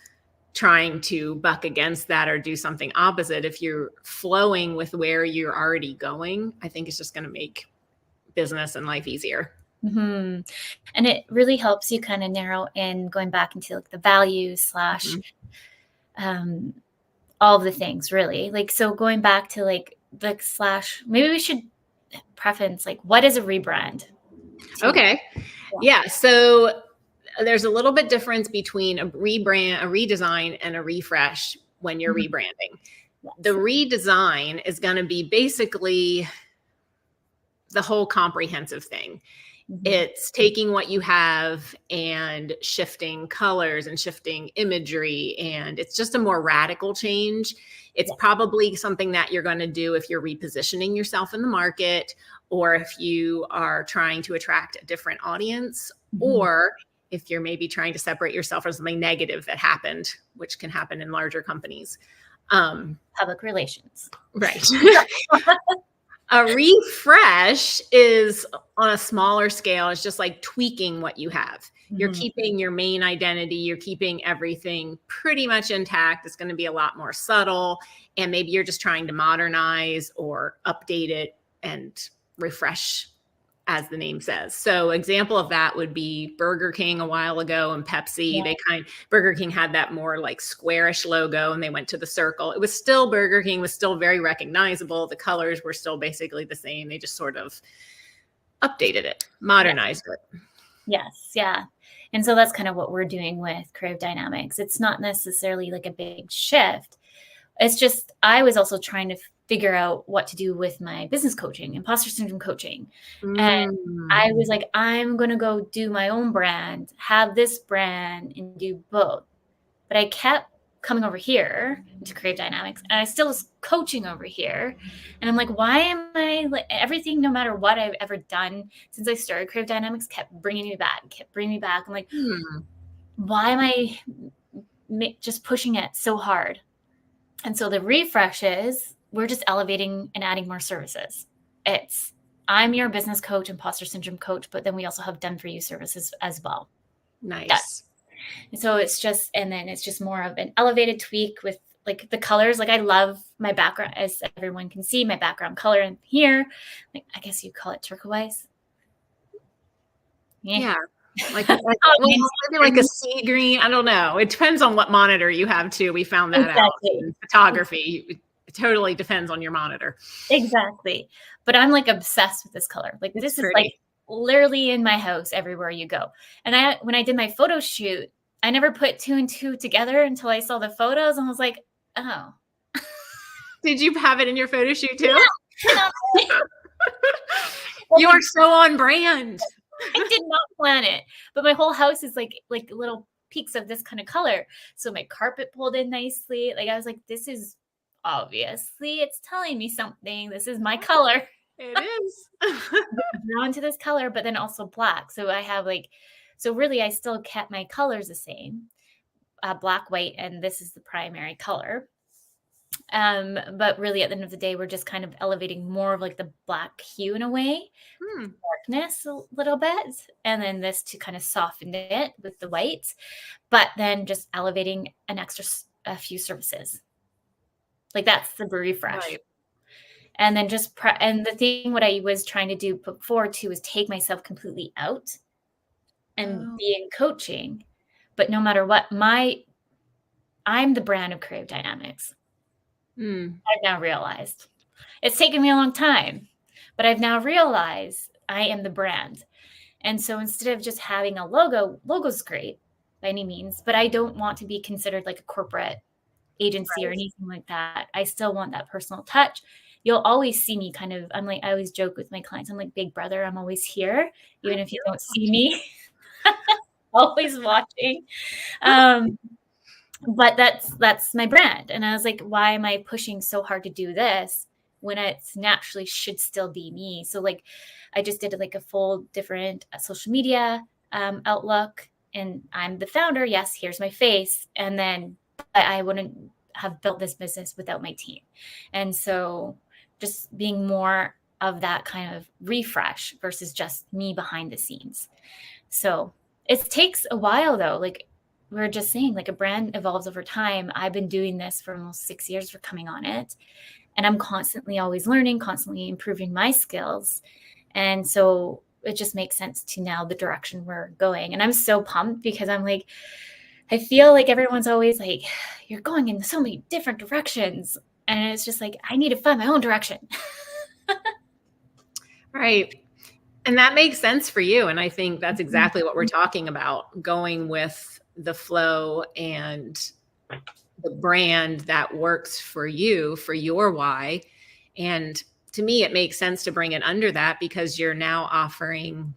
trying to buck against that or do something opposite. If you're flowing with where you're already going, I think it's just going to make business and life easier. And it really helps you kind of narrow in, going back into like the values / all of the things really. Like, so going back to like the / maybe we should preference like, what is a rebrand? Okay. Yeah. So there's a little bit difference between a rebrand, a redesign, and a refresh when you're rebranding. The redesign is going to be basically the whole comprehensive thing. It's taking what you have and shifting colors and shifting imagery, and it's just a more radical change. It's probably something that you're going to do if you're repositioning yourself in the market, or if you are trying to attract a different audience, or if you're maybe trying to separate yourself from something negative that happened, which can happen in larger companies. Public relations. Right. A refresh is on a smaller scale. It's just like tweaking what you have. You're keeping your main identity. You're keeping everything pretty much intact. It's going to be a lot more subtle. And maybe you're just trying to modernize or update it and refresh as the name says. So example of that would be Burger King a while ago and Pepsi. Yeah. Burger King had that more like squarish logo and they went to the circle. It was still Burger King, was still very recognizable. The colors were still basically the same. They just sort of updated it, modernized it. Yes. Yeah. And so that's kind of what we're doing with Creative Dynamics. It's not necessarily like a big shift. It's just, I was also trying to figure out what to do with my business coaching, imposter syndrome coaching. And I was like, I'm going to go do my own brand, have this brand and do both. But I kept coming over here to Creative Dynamics and I still was coaching over here. And I'm like, why am I like everything, no matter what I've ever done since I started Creative Dynamics, kept bringing me back. I'm like, why am I just pushing it so hard? And so the refreshes, we're just elevating and adding more services. I'm your business coach, imposter syndrome coach, but then we also have done for you services as well. Nice. And so it's just more of an elevated tweak with like the colors. Like I love my background, as everyone can see, my background color in here. Like I guess you call it turquoise. Yeah. Like maybe like a sea green. I don't know. It depends on what monitor you have too. We found that out in photography. It totally depends on your monitor. Exactly. But I'm like obsessed with this color. Like this is like literally in my house everywhere you go. And when I did my photo shoot, I never put 2 and 2 together until I saw the photos and was like, oh. Did you have it in your photo shoot too? Yeah. You are so on brand. I did not plan it, but my whole house is like little peaks of this kind of color. So my carpet pulled in nicely. Like I was like, this is obviously, it's telling me something. This is my color. It is. Drawn to this color, but then also black. So I have so really I still kept my colors the same, black, white, and this is the primary color. But really at the end of the day, we're just kind of elevating more of like the black hue in a way, darkness a little bit, and then this to kind of soften it with the white, but then just elevating a few services. Like that's the refresh. Right. And then and the thing what I was trying to do before too is take myself completely out and be in coaching, but no matter what, I'm the brand of Creative Dynamics. I've now realized it's taken me a long time, but I've now realized I am the brand. And so instead of just having a logo's great by any means, but I don't want to be considered like a corporate agency or anything like that. I still want that personal touch. You'll always see me I always joke with my clients, I'm like Big Brother. I'm always here, even if you don't see me, always watching. But that's my brand. And I was like, why am I pushing so hard to do this when it's naturally should still be me? So like, I just did like a full different social media outlook, and I'm the founder. Yes, here's my face. And then I wouldn't have built this business without my team. And so just being more of that kind of refresh versus just me behind the scenes. So it takes a while though. Like we're just saying, like a brand evolves over time. I've been doing this for almost 6 years for coming on it. And I'm constantly always learning, constantly improving my skills. And so it just makes sense to now the direction we're going. And I'm so pumped because I'm like, I feel like everyone's always like, you're going in so many different directions. And it's just like, I need to find my own direction. Right. And that makes sense for you. And I think that's exactly what we're talking about, going with the flow and the brand that works for you, for your why. And to me, it makes sense to bring it under that because you're now offering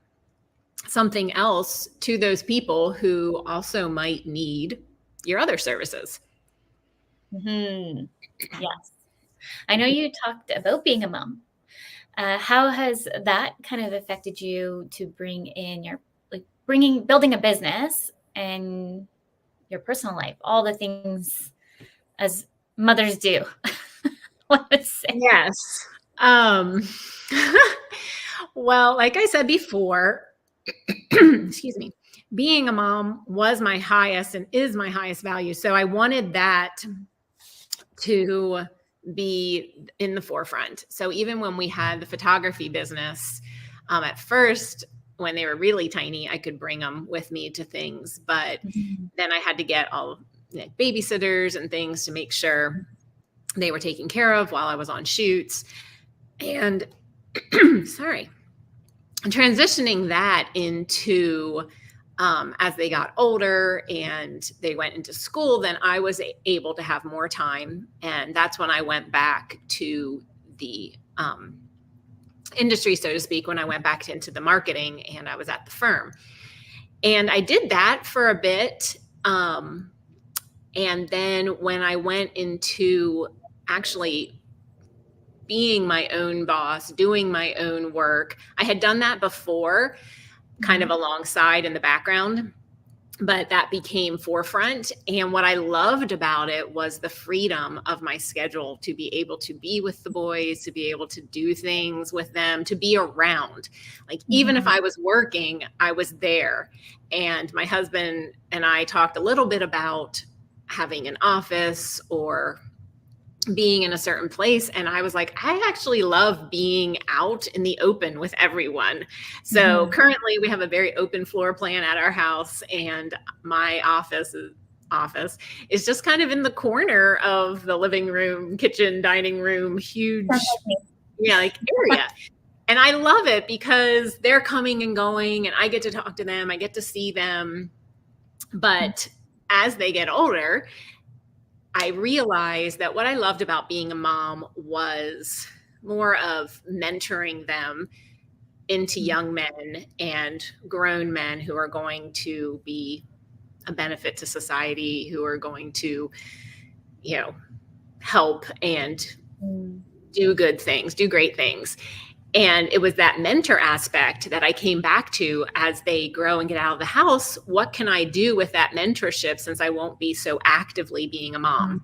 something else to those people who also might need your other services. Yes. I know you talked about being a mom. How has that kind of affected you to bring in building a business and your personal life, all the things as mothers do? Yes. Well, like I said before, excuse me, being a mom was my highest and is my highest value. So I wanted that to be in the forefront. So even when we had the photography business, At first, when they were really tiny, I could bring them with me to things, but then I had to get all babysitters and things to make sure they were taken care of while I was on shoots. And sorry, transitioning that into as they got older and they went into school, then I was able to have more time. And that's when I went back to the industry, so to speak, when I went back into the marketing and I was at the firm. And I did that for a bit. And then when I went into actually being my own boss, doing my own work, I had done that before, kind of alongside in the background, but that became forefront. And what I loved about it was the freedom of my schedule to be able to be with the boys, to be able to do things with them, to be around. Like, even if I was working, I was there. And my husband and I talked a little bit about having an office or being in a certain place. And I was like, I actually love being out in the open with everyone. So currently we have a very open floor plan at our house, and my office is just kind of in the corner of the living room, kitchen, dining room, huge, area. And I love it because they're coming and going and I get to talk to them. I get to see them. But as they get older, I realized that what I loved about being a mom was more of mentoring them into young men and grown men who are going to be a benefit to society, who are going to, help and do good things, do great things. And it was that mentor aspect that I came back to as they grow and get out of the house. What can I do with that mentorship since I won't be so actively being a mom?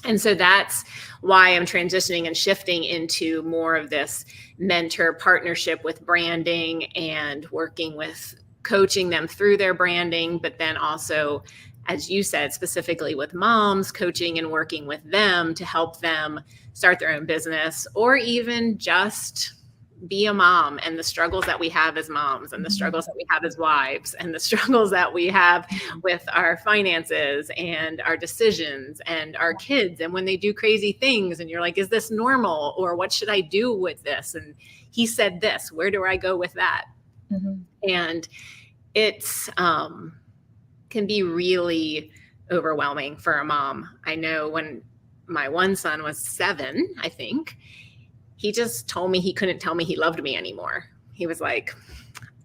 And so that's why I'm transitioning and shifting into more of this mentor partnership with branding and working with coaching them through their branding, but then also, as you said, specifically with moms, coaching and working with them to help them start their own business or even just be a mom, and the struggles that we have as moms and the struggles that we have as wives and the struggles that we have with our finances and our decisions and our kids. And when they do crazy things and you're like, is this normal? Or what should I do with this? And he said this, where do I go with that? And it's can be really overwhelming for a mom. I know when my one son was 7, I think, he just told me he couldn't tell me he loved me anymore. He was like,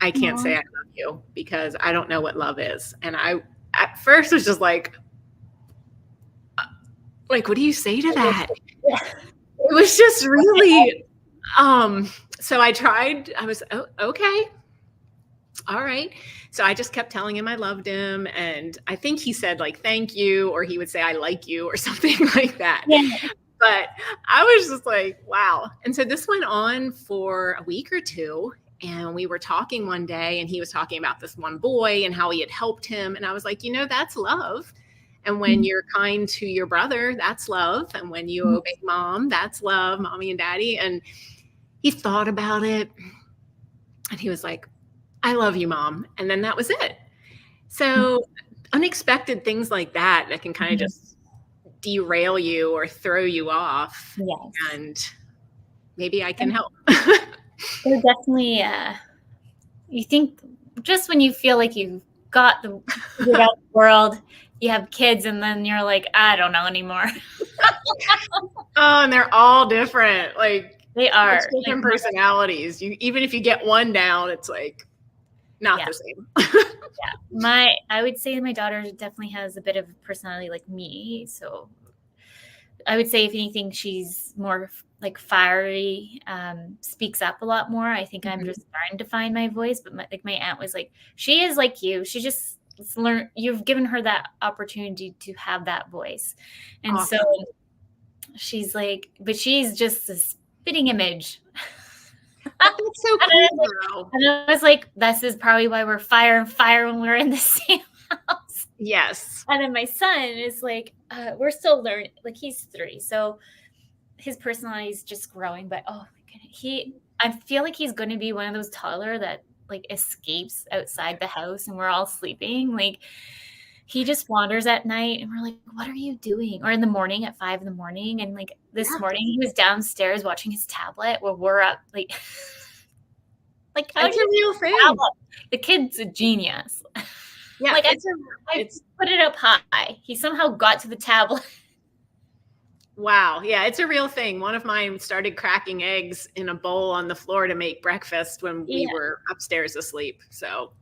I can't say I love you because I don't know what love is. And I, at first, was just like, what do you say to that? It was just really, so I tried, I was, okay. All right. So I just kept telling him I loved him. And I think he said thank you, or he would say, I like you or something like that. But I was just like, wow. And so this went on for a week or two. And we were talking one day and he was talking about this one boy and how he had helped him. And I was like, that's love. And when you're kind to your brother, that's love. And when you obey mom, that's love, mommy and daddy. And he thought about it and he was like, I love you, mom. And then that was it. So unexpected things like that can kind of just derail you or throw you off. And maybe I can help. They're definitely, you think just when you feel like you've got the world, you have kids and then you're like, I don't know anymore. And they're all different. They are different personalities. Even if you get one down, it's not the same. I would say my daughter definitely has a bit of personality like me. So I would say if anything, she's more fiery, speaks up a lot more. I think I'm just starting to find my voice, but my aunt was like, she is like you. She just learn. You've given her that opportunity to have that voice. And so she's like, but she's just a spitting image. That's so cool. And I was like, this is probably why we're fire and fire when we're in the same house. Yes. And then my son is like, we're still learning. He's 3, so his personality is just growing. But oh my goodness, I feel like he's going to be one of those toddler that like escapes outside the house and we're all sleeping. Like he just wanders at night and we're like, what are you doing? Or in the morning at 5 in the morning. And like this morning he was downstairs watching his tablet while we're up like, like how It's a real thing. Tablet? The kid's a genius. Yeah. Like I put it up high. He somehow got to the tablet. Wow. Yeah, it's a real thing. One of mine started cracking eggs in a bowl on the floor to make breakfast when we were upstairs asleep. So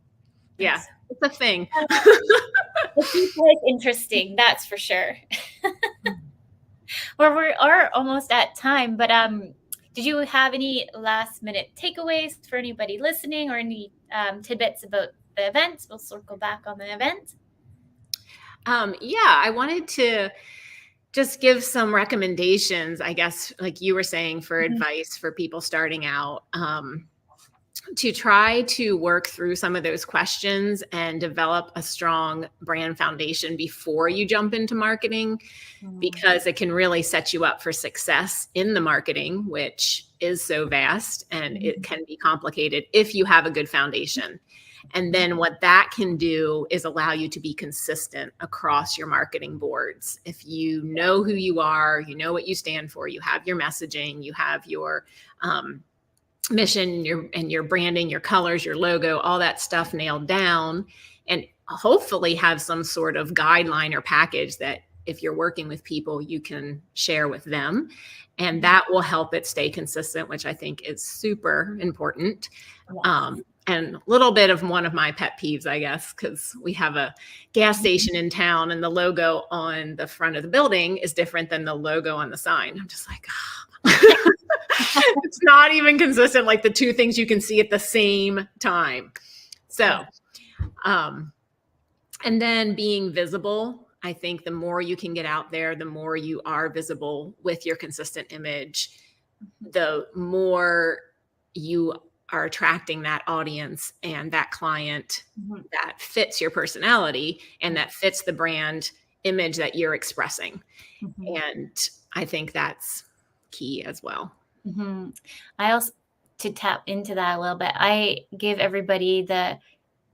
yeah, it's a thing. It's like interesting, that's for sure. Well, we are almost at time, but did you have any last minute takeaways for anybody listening or any tidbits about the event? We'll circle back on the event. Yeah, I wanted to just give some recommendations, I guess, like you were saying, for advice for people starting out, to try to work through some of those questions and develop a strong brand foundation before you jump into marketing, because it can really set you up for success in the marketing, which is so vast and it can be complicated if you have a good foundation. And then what that can do is allow you to be consistent across your marketing boards. If you know who you are, you know what you stand for, you have your messaging, you have your mission, your branding, your colors, your logo, all that stuff nailed down, and hopefully have some sort of guideline or package that if you're working with people, you can share with them. And that will help it stay consistent, which I think is super important. And a little bit of one of my pet peeves, I guess, because we have a gas station in town and the logo on the front of the building is different than the logo on the sign. I'm just like, it's not even consistent, like the two things you can see at the same time. So, and then being visible. I think the more you can get out there, the more you are visible with your consistent image, the more you are attracting that audience and that client that fits your personality and that fits the brand image that you're expressing. And I think that's key as well. I also, to tap into that a little bit, I give everybody the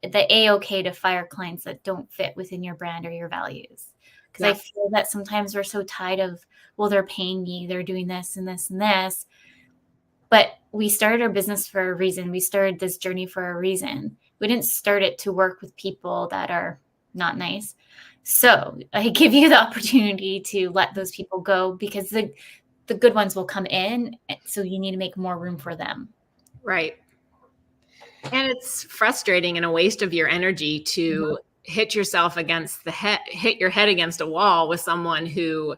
A-OK to fire clients that don't fit within your brand or your values. Because I feel that sometimes we're so tied of, well, they're paying me, they're doing this and this and this. But we started our business for a reason. We started this journey for a reason. We didn't start it to work with people that are not nice. So I give you the opportunity to let those people go, because the good ones will come in. So you need to make more room for them. Right. And it's frustrating and a waste of your energy to hit yourself against the head, hit your head against a wall with someone who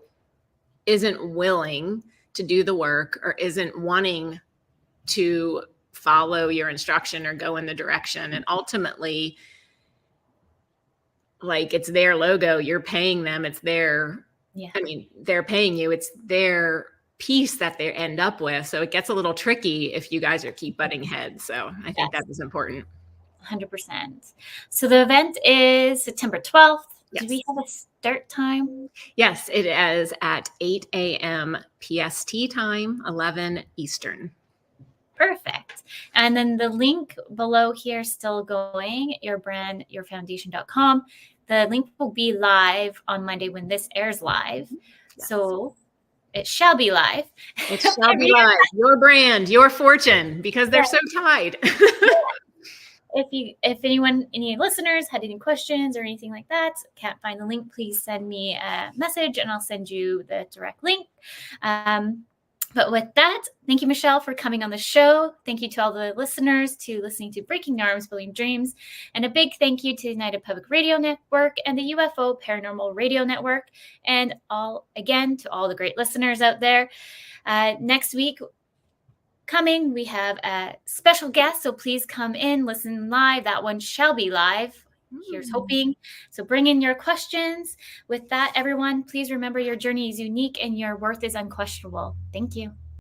isn't willing to do the work or isn't wanting to follow your instruction or go in the direction. And ultimately, like, it's their logo, you're paying them, it's their, I mean, they're paying you, it's their piece that they end up with. So it gets a little tricky if you guys are keep butting heads. So I think that is important. 100%. So the event is September 12th. Do we have a start time? Yes, it is at 8 a.m. PST time, 11 Eastern. Perfect. And then the link below here is still going, yourbrandyourfoundation.com. The link will be live on Monday when this airs live. So it shall be live. It shall be live. Your brand, your fortune, because they're so tied. If any listeners had any questions or anything like that, can't find the link, please send me a message and I'll send you the direct link. But with that, thank you, Michelle, for coming on the show. Thank you to all the listeners to listening to Breaking Norms, Building Dreams. And a big thank you to United Public Radio Network and the UFO Paranormal Radio Network. And again, to all the great listeners out there. Next week, coming, we have a special guest, so please come in, listen live. That one shall be live. Here's hoping. So bring in your questions. With that, everyone, please remember your journey is unique and your worth is unquestionable. Thank you.